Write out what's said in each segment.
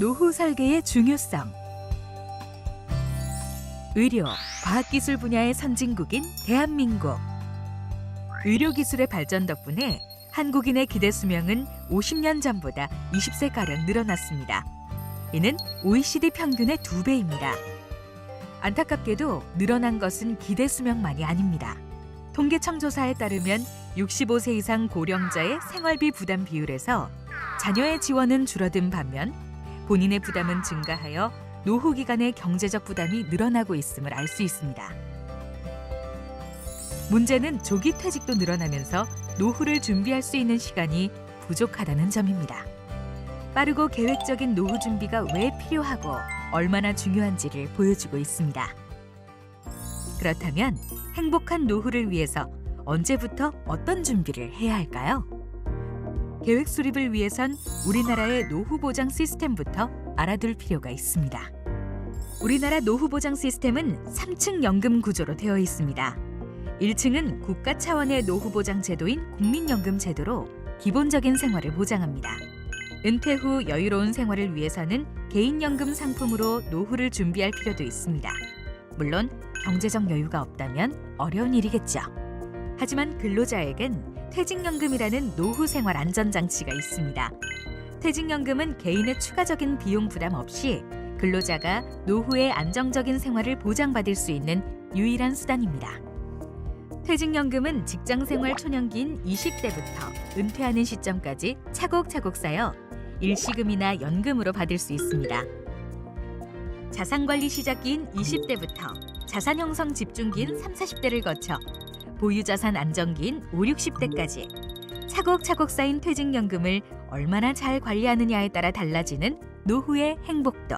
노후 설계의 중요성. 의료, 과학기술 분야의 선진국인 대한민국. 의료기술의 발전 덕분에 한국인의 기대 수명은 50년 전보다 20세가량 늘어났습니다. 이는 OECD 평균의 2배입니다. 안타깝게도 늘어난 것은 기대 수명만이 아닙니다. 통계청 조사에 따르면 65세 이상 고령자의 생활비 부담 비율에서 자녀의 지원은 줄어든 반면 본인의 부담은 증가하여 노후 기간의 경제적 부담이 늘어나고 있음을 알 수 있습니다. 문제는 조기 퇴직도 늘어나면서 노후를 준비할 수 있는 시간이 부족하다는 점입니다. 빠르고 계획적인 노후 준비가 왜 필요하고 얼마나 중요한지를 보여주고 있습니다. 그렇다면 행복한 노후를 위해서 언제부터 어떤 준비를 해야 할까요? 계획 수립을 위해선 우리나라의 노후 보장 시스템부터 알아둘 필요가 있습니다. 우리나라 노후 보장 시스템은 3층 연금 구조로 되어 있습니다. 1층은 국가 차원의 노후 보장 제도인 국민연금 제도로 기본적인 생활을 보장합니다. 은퇴 후 여유로운 생활을 위해서는 개인연금 상품으로 노후를 준비할 필요도 있습니다. 물론 경제적 여유가 없다면 어려운 일이겠죠. 하지만 근로자에겐 퇴직연금이라는 노후 생활 안전장치가 있습니다. 퇴직연금은 개인의 추가적인 비용 부담 없이 근로자가 노후의 안정적인 생활을 보장받을 수 있는 유일한 수단입니다. 퇴직연금은 직장생활 초년기인 20대부터 은퇴하는 시점까지 차곡차곡 쌓여 일시금이나 연금으로 받을 수 있습니다. 자산관리 시작기인 20대부터 자산 형성 집중기인 30, 40대를 거쳐 보유자산 안정기인 50, 60대까지 차곡차곡 쌓인 퇴직연금을 얼마나 잘 관리하느냐에 따라 달라지는 노후의 행복도.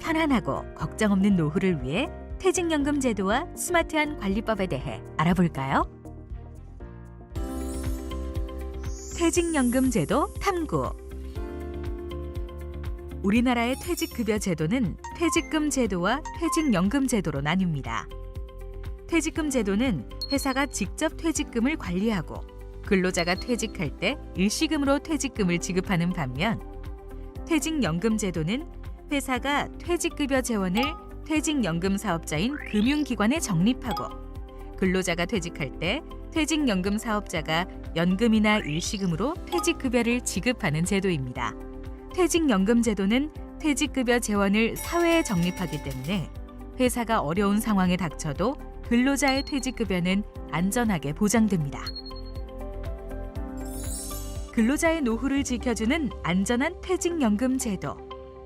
편안하고 걱정 없는 노후를 위해 퇴직연금 제도와 스마트한 관리법에 대해 알아볼까요? 퇴직연금 제도 탐구. 우리나라의 퇴직급여 제도는 퇴직금 제도와 퇴직연금 제도로 나뉩니다. 퇴직금 제도는 회사가 직접 퇴직금을 관리하고 근로자가 퇴직할 때 일시금으로 퇴직금을 지급하는 반면 퇴직연금 제도는 회사가 퇴직급여 재원을 퇴직연금 사업자인 금융기관에 적립하고 근로자가 퇴직할 때 퇴직연금 사업자가 연금이나 일시금으로 퇴직급여를 지급하는 제도입니다. 퇴직연금 제도는 퇴직급여 재원을 사회에 적립하기 때문에 회사가 어려운 상황에 닥쳐도 근로자의 퇴직급여는 안전하게 보장됩니다. 근로자의 노후를 지켜주는 안전한 퇴직연금 제도,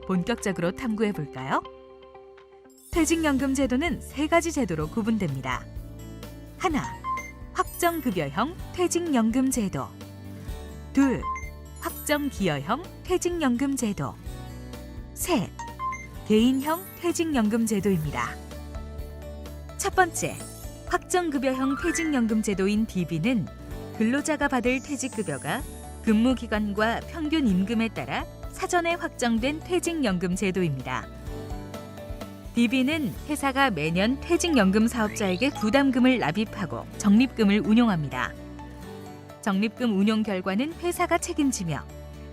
본격적으로 탐구해 볼까요? 퇴직연금 제도는 3가지 제도로 구분됩니다. 하나, 확정급여형 퇴직연금 제도. 둘, 확정기여형 퇴직연금 제도. 셋, 개인형 퇴직연금 제도입니다. 첫 번째, 확정급여형 퇴직연금 제도인 DB는 근로자가 받을 퇴직급여가 근무기간과 평균 임금에 따라 사전에 확정된 퇴직연금 제도입니다. DB는 회사가 매년 퇴직연금 사업자에게 부담금을 납입하고 적립금을 운용합니다. 적립금 운용 결과는 회사가 책임지며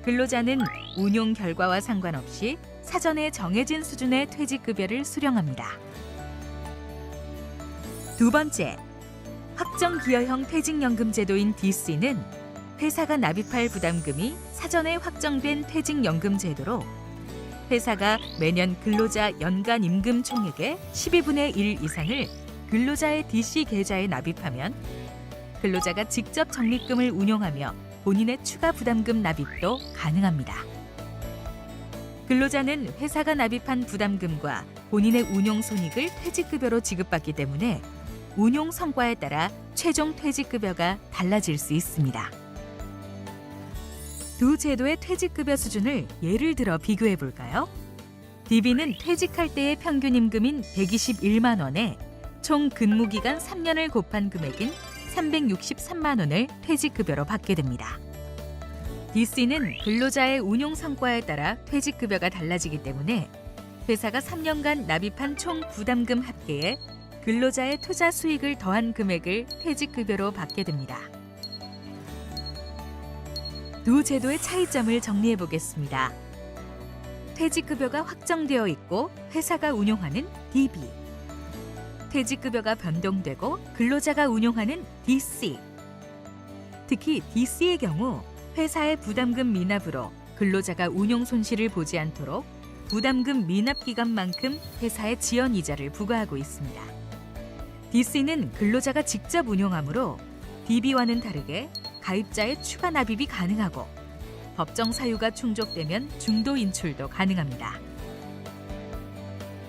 근로자는 운용 결과와 상관없이 사전에 정해진 수준의 퇴직급여를 수령합니다. 두 번째, 확정기여형 퇴직연금 제도인 DC는 회사가 납입할 부담금이 사전에 확정된 퇴직연금 제도로 회사가 매년 근로자 연간 임금 총액의 12분의 1 이상을 근로자의 DC 계좌에 납입하면 근로자가 직접 적립금을 운용하며 본인의 추가 부담금 납입도 가능합니다. 근로자는 회사가 납입한 부담금과 본인의 운용 손익을 퇴직급여로 지급받기 때문에 운용 성과에 따라 최종 퇴직급여가 달라질 수 있습니다. 두 제도의 퇴직급여 수준을 예를 들어 비교해 볼까요? DB는 퇴직할 때의 평균 임금인 121만 원에 총 근무기간 3년을 곱한 금액인 363만 원을 퇴직급여로 받게 됩니다. DC는 근로자의 운용 성과에 따라 퇴직급여가 달라지기 때문에 회사가 3년간 납입한 총 부담금 합계에 근로자의 투자 수익을 더한 금액을 퇴직급여로 받게 됩니다. 두 제도의 차이점을 정리해 보겠습니다. 퇴직급여가 확정되어 있고 회사가 운용하는 DB, 퇴직급여가 변동되고 근로자가 운용하는 DC. 특히 DC의 경우 회사의 부담금 미납으로 근로자가 운용 손실을 보지 않도록 부담금 미납 기간만큼 회사에 지연 이자를 부과하고 있습니다. DC는 근로자가 직접 운용하므로 DB와는 다르게 가입자의 추가 납입이 가능하고 법정 사유가 충족되면 중도 인출도 가능합니다.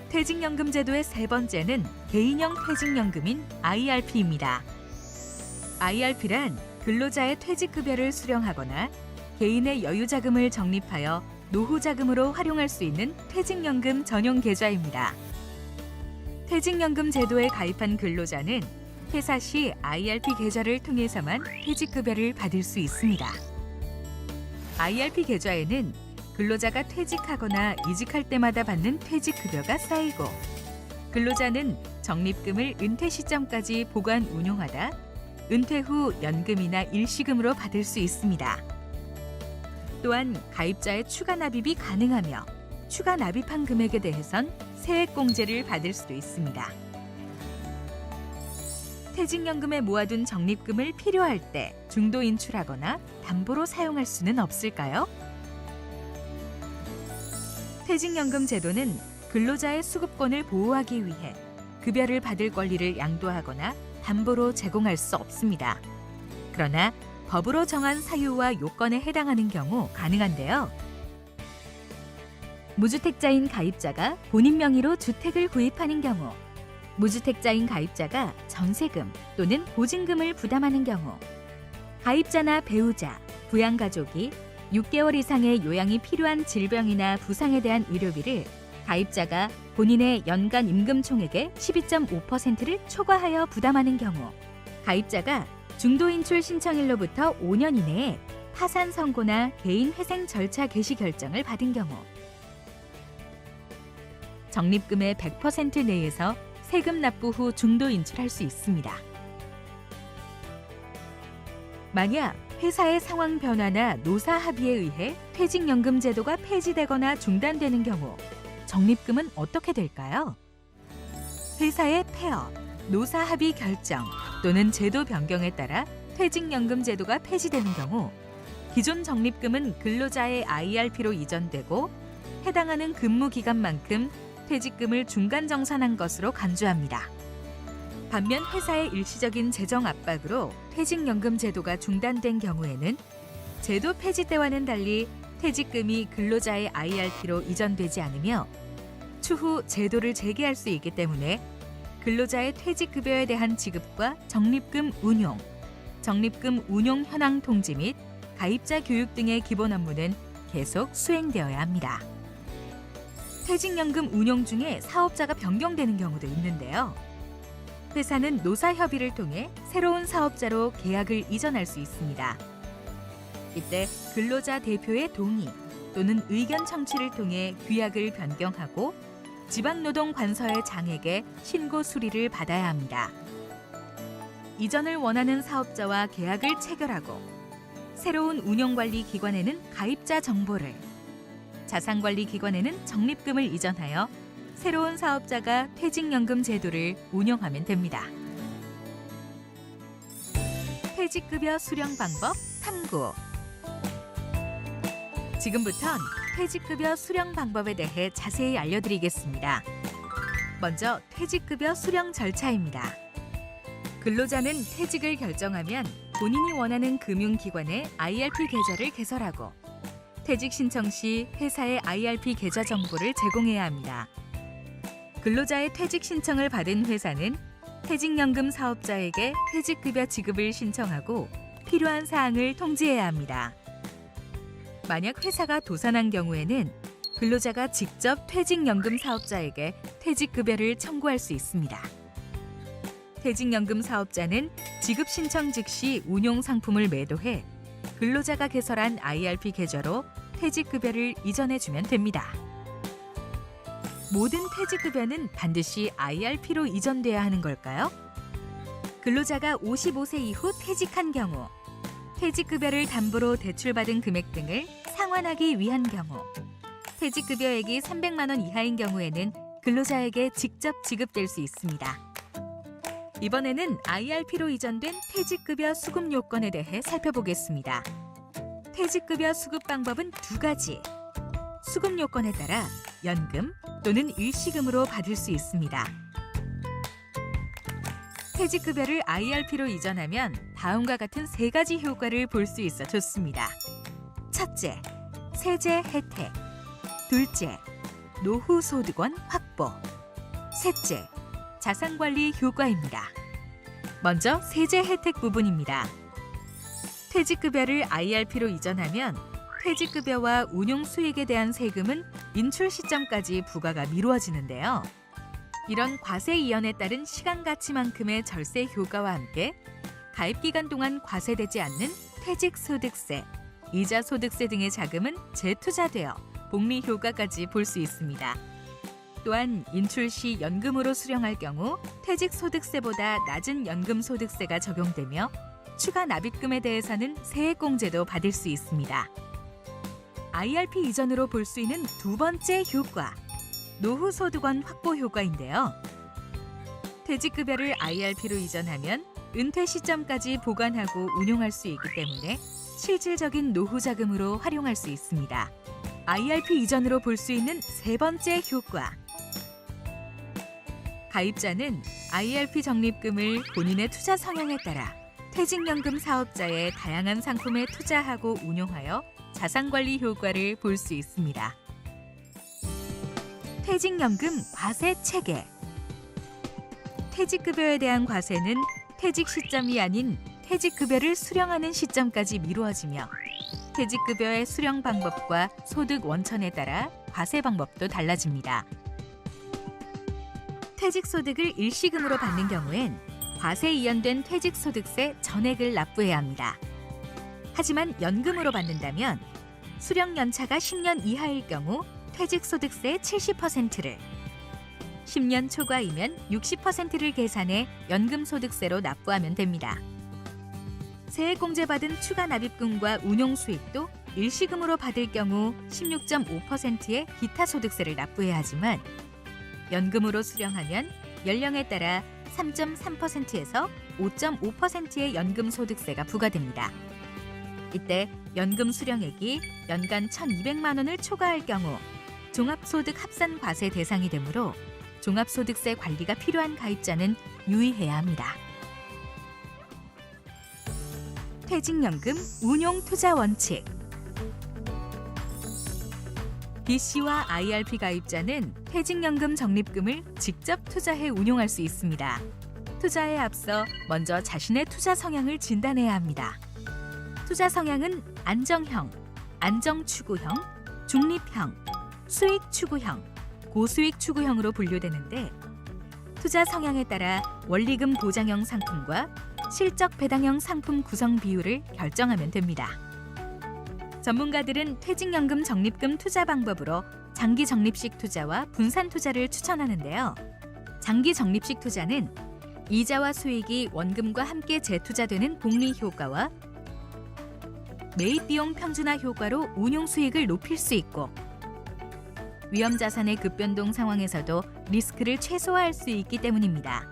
퇴직연금 제도의 세 번째는 개인형 퇴직연금인 IRP입니다. IRP란 근로자의 퇴직급여를 수령하거나 개인의 여유자금을 적립하여 노후자금으로 활용할 수 있는 퇴직연금 전용 계좌입니다. 퇴직연금 제도에 가입한 근로자는 퇴사 시 IRP 계좌를 통해서만 퇴직급여를 받을 수 있습니다. IRP 계좌에는 근로자가 퇴직하거나 이직할 때마다 받는 퇴직급여가 쌓이고 근로자는 적립금을 은퇴 시점까지 보관 운용하다 은퇴 후 연금이나 일시금으로 받을 수 있습니다. 또한 가입자의 추가 납입이 가능하며 추가 납입한 금액에 대해선 세액공제를 받을 수도 있습니다. 퇴직연금에 모아둔 적립금을 필요할 때 중도 인출하거나 담보로 사용할 수는 없을까요? 퇴직연금 제도는 근로자의 수급권을 보호하기 위해 급여를 받을 권리를 양도하거나 담보로 제공할 수 없습니다. 그러나 법으로 정한 사유와 요건에 해당하는 경우 가능한데요. 무주택자인 가입자가 본인 명의로 주택을 구입하는 경우, 무주택자인 가입자가 전세금 또는 보증금을 부담하는 경우, 가입자나 배우자, 부양가족이 6개월 이상의 요양이 필요한 질병이나 부상에 대한 의료비를 가입자가 본인의 연간 임금 총액의 12.5%를 초과하여 부담하는 경우, 가입자가 중도인출 신청일로부터 5년 이내에 파산 선고나 개인 회생 절차 개시 결정을 받은 경우, 적립금의 100% 내에서 세금 납부 후 중도 인출할 수 있습니다. 만약 회사의 상황 변화나 노사 합의에 의해 퇴직연금 제도가 폐지되거나 중단되는 경우 적립금은 어떻게 될까요? 회사의 폐업, 노사 합의 결정 또는 제도 변경에 따라 퇴직연금 제도가 폐지되는 경우 기존 적립금은 근로자의 IRP로 이전되고 해당하는 근무 기간만큼 퇴직금을 중간 정산한 것으로 간주합니다. 반면 회사의 일시적인 재정 압박으로 퇴직연금 제도가 중단된 경우에는 제도 폐지 때와는 달리 퇴직금이 근로자의 IRP로 이전되지 않으며 추후 제도를 재개할 수 있기 때문에 근로자의 퇴직급여에 대한 지급과 적립금 운용, 적립금 운용 현황 통지 및 가입자 교육 등의 기본 업무는 계속 수행되어야 합니다. 퇴직연금 운용 중에 사업자가 변경되는 경우도 있는데요. 회사는 노사협의를 통해 새로운 사업자로 계약을 이전할 수 있습니다. 이때 근로자 대표의 동의 또는 의견 청취를 통해 규약을 변경하고 지방노동관서의 장에게 신고 수리를 받아야 합니다. 이전을 원하는 사업자와 계약을 체결하고 새로운 운영관리 기관에는 가입자 정보를, 자산관리 기관에는 적립금을 이전하여 새로운 사업자가 퇴직연금 제도를 운영하면 됩니다. 퇴직급여 수령 방법 탐구. 지금부턴 퇴직급여 수령 방법에 대해 자세히 알려드리겠습니다. 먼저 퇴직급여 수령 절차입니다. 근로자는 퇴직을 결정하면 본인이 원하는 금융기관에 IRP 계좌를 개설하고 퇴직 신청 시 회사의 IRP 계좌 정보를 제공해야 합니다. 근로자의 퇴직 신청을 받은 회사는 퇴직연금 사업자에게 퇴직급여 지급을 신청하고 필요한 사항을 통지해야 합니다. 만약 회사가 도산한 경우에는 근로자가 직접 퇴직연금 사업자에게 퇴직급여를 청구할 수 있습니다. 퇴직연금 사업자는 지급 신청 즉시 운용 상품을 매도해 근로자가 개설한 IRP 계좌로 퇴직급여를 이전해주면 됩니다. 모든 퇴직급여는 반드시 IRP로 이전돼야 하는 걸까요? 근로자가 55세 이후 퇴직한 경우, 퇴직급여를 담보로 대출받은 금액 등을 상환하기 위한 경우, 퇴직급여액이 300만 원 이하인 경우에는 근로자에게 직접 지급될 수 있습니다. 이번에는 IRP로 이전된 퇴직급여 수급 요건에 대해 살펴보겠습니다. 퇴직급여 수급 방법은 두 가지. 수급 요건에 따라 연금 또는 일시금으로 받을 수 있습니다. 퇴직급여를 IRP로 이전하면 다음과 같은 세 가지 효과를 볼 수 있어 좋습니다. 첫째, 세제 혜택. 둘째, 노후 소득원 확보. 셋째, 자산관리 효과입니다. 먼저 세제 혜택 부분입니다. 퇴직급여를 IRP로 이전하면 퇴직급여와 운용 수익에 대한 세금은 인출 시점까지 부과가 미루어지는데요. 이런 과세 이연에 따른 시간 가치만큼의 절세 효과와 함께 가입 기간 동안 과세되지 않는 퇴직소득세, 이자소득세 등의 자금은 재투자되어 복리 효과까지 볼 수 있습니다. 또한 인출 시 연금으로 수령할 경우 퇴직소득세보다 낮은 연금소득세가 적용되며 추가 납입금에 대해서는 세액공제도 받을 수 있습니다. IRP 이전으로 볼 수 있는 두 번째 효과, 노후소득원 확보 효과인데요. 퇴직급여를 IRP로 이전하면 은퇴 시점까지 보관하고 운용할 수 있기 때문에 실질적인 노후자금으로 활용할 수 있습니다. IRP 이전으로 볼 수 있는 세 번째 효과. 가입자는 IRP 적립금을 본인의 투자 성향에 따라 퇴직연금 사업자의 다양한 상품에 투자하고 운용하여 자산관리 효과를 볼 수 있습니다. 퇴직연금 과세 체계. 퇴직급여에 대한 과세는 퇴직 시점이 아닌 퇴직급여를 수령하는 시점까지 미루어지며 퇴직급여의 수령 방법과 소득 원천에 따라 과세 방법도 달라집니다. 퇴직소득을 일시금으로 받는 경우엔 과세 이연된 퇴직소득세 전액을 납부해야 합니다. 하지만 연금으로 받는다면 수령 연차가 10년 이하일 경우 퇴직소득세 70%를, 10년 초과이면 60%를 계산해 연금소득세로 납부하면 됩니다. 세액공제받은 추가 납입금과 운용수익도 일시금으로 받을 경우 16.5%의 기타 소득세를 납부해야 하지만 연금으로 수령하면 연령에 따라 3.3%에서 5.5%의 연금소득세가 부과됩니다. 이때 연금 수령액이 연간 1,200만 원을 초과할 경우 종합소득 합산과세 대상이 되므로 종합소득세 관리가 필요한 가입자는 유의해야 합니다. 퇴직연금 운용투자 원칙. DC와 IRP 가입자는 퇴직연금 적립금을 직접 투자해 운용할 수 있습니다. 투자에 앞서 먼저 자신의 투자 성향을 진단해야 합니다. 투자 성향은 안정형, 안정추구형, 중립형, 수익추구형, 고수익추구형으로 분류되는데 투자 성향에 따라 원리금 보장형 상품과 실적 배당형 상품 구성 비율을 결정하면 됩니다. 전문가들은 퇴직연금 적립금 투자 방법으로 장기 적립식 투자와 분산 투자를 추천하는데요. 장기 적립식 투자는 이자와 수익이 원금과 함께 재투자되는 복리 효과와 매입 비용 평준화 효과로 운용 수익을 높일 수 있고 위험 자산의 급변동 상황에서도 리스크를 최소화할 수 있기 때문입니다.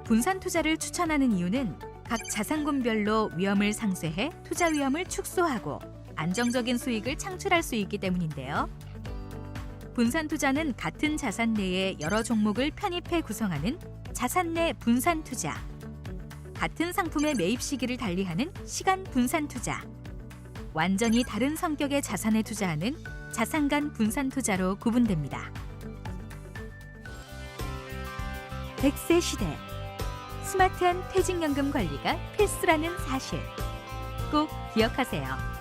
분산 투자를 추천하는 이유는 각 자산군별로 위험을 상쇄해 투자 위험을 축소하고 안정적인 수익을 창출할 수 있기 때문인데요. 분산 투자는 같은 자산 내에 여러 종목을 편입해 구성하는 자산 내 분산 투자, 같은 상품의 매입 시기를 달리하는 시간 분산 투자, 완전히 다른 성격의 자산에 투자하는 자산 간 분산 투자로 구분됩니다. 100세 시대, 스마트한 퇴직연금 관리가 필수라는 사실 꼭 기억하세요.